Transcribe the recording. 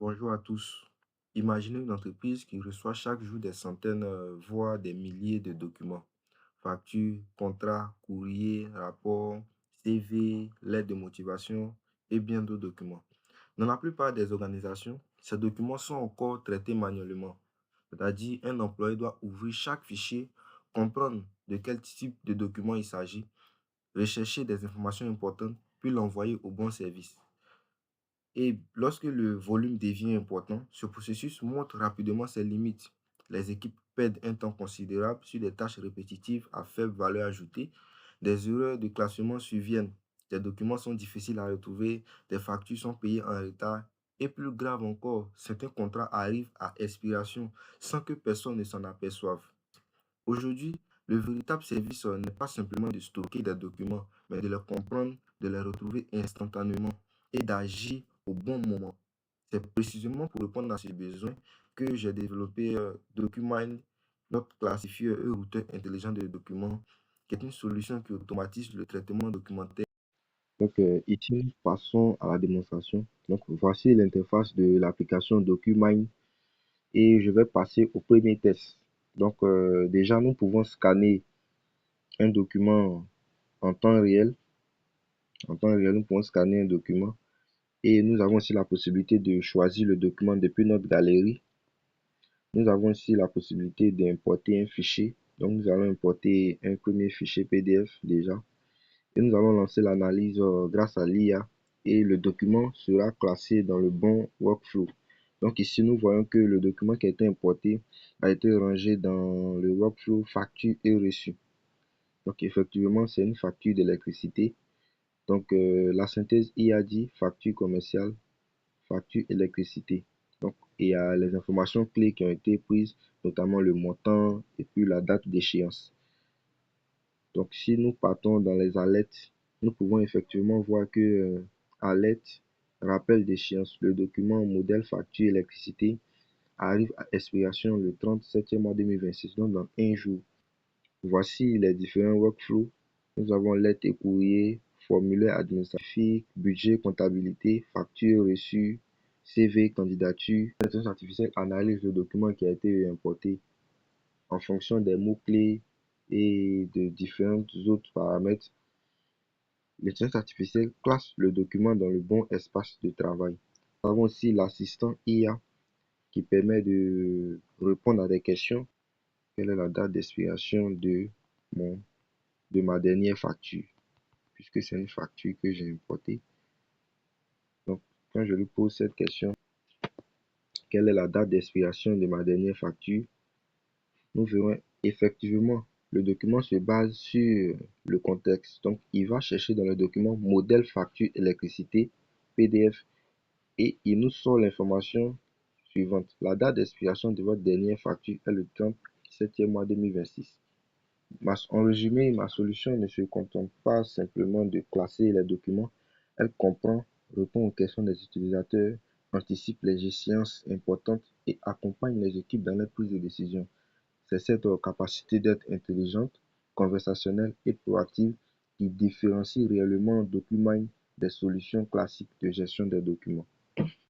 Bonjour à tous. Imaginez une entreprise qui reçoit chaque jour des centaines, voire des milliers de documents. Factures, contrats, courriers, rapports, CV, lettres de motivation et bien d'autres documents. Dans la plupart des organisations, ces documents sont encore traités manuellement. C'est-à-dire, un employé doit ouvrir chaque fichier, comprendre de quel type de document il s'agit, rechercher des informations importantes, puis l'envoyer au bon service. Et lorsque le volume devient important, ce processus montre rapidement ses limites. Les équipes perdent un temps considérable sur des tâches répétitives à faible valeur ajoutée. Des erreurs de classement surviennent. Des documents sont difficiles à retrouver, des factures sont payées en retard. Et plus grave encore, certains contrats arrivent à expiration sans que personne ne s'en aperçoive. Aujourd'hui, le véritable service n'est pas simplement de stocker des documents, mais de les comprendre, de les retrouver instantanément et d'agir au bon moment. C'est précisément pour répondre à ces besoins que j'ai développé DocuMine, notre classifieur et routeur intelligent de documents, qui est une solution qui automatise le traitement documentaire. Ici, nous passons à la démonstration. Donc, voici l'interface de l'application DocuMine et je vais passer au premier test. Donc, déjà, nous pouvons scanner un document en temps réel. En temps réel, nous pouvons scanner un document et nous avons aussi la possibilité de choisir le document depuis notre galerie. Nous avons aussi la possibilité d'importer un fichier. Donc, nous allons importer un premier fichier PDF déjà et nous allons lancer l'analyse grâce à l'IA et le document sera classé dans le bon workflow. Donc ici, nous voyons que le document qui a été importé a été rangé dans le workflow facture et reçu. Donc effectivement, c'est une facture d'électricité. Donc la synthèse IA dit facture commerciale, facture électricité. Donc il y a les informations clés qui ont été prises, notamment le montant et puis la date d'échéance. Donc si nous partons dans les alertes, nous pouvons effectivement voir que alerte, rappel d'échéance, le document modèle facture électricité arrive à expiration le 37e mois 2026, donc dans un jour. Voici les différents workflows. Nous avons lettres et courrier, formulaire administratif, budget, comptabilité, facture reçue, CV, candidature. L'intelligence artificielle analyse le document qui a été importé en fonction des mots-clés et de différents autres paramètres. L'intelligence artificielle classe le document dans le bon espace de travail. Nous avons aussi l'assistant IA qui permet de répondre à des questions. Quelle est la date d'expiration mon, de ma dernière facture? Puisque c'est une facture que j'ai importée. Donc, quand je lui pose cette question, quelle est la date d'expiration de ma dernière facture? Nous verrons effectivement, le document se base sur le contexte. Donc, il va chercher dans le document modèle facture électricité PDF et il nous sort l'information suivante. La date d'expiration de votre dernière facture est le 37e mois 2026. En résumé, ma solution ne se contente pas simplement de classer les documents, elle comprend, répond aux questions des utilisateurs, anticipe les échéances importantes et accompagne les équipes dans leur prise de décision. C'est cette capacité d'être intelligente, conversationnelle et proactive qui différencie réellement DocuMine des solutions classiques de gestion des documents.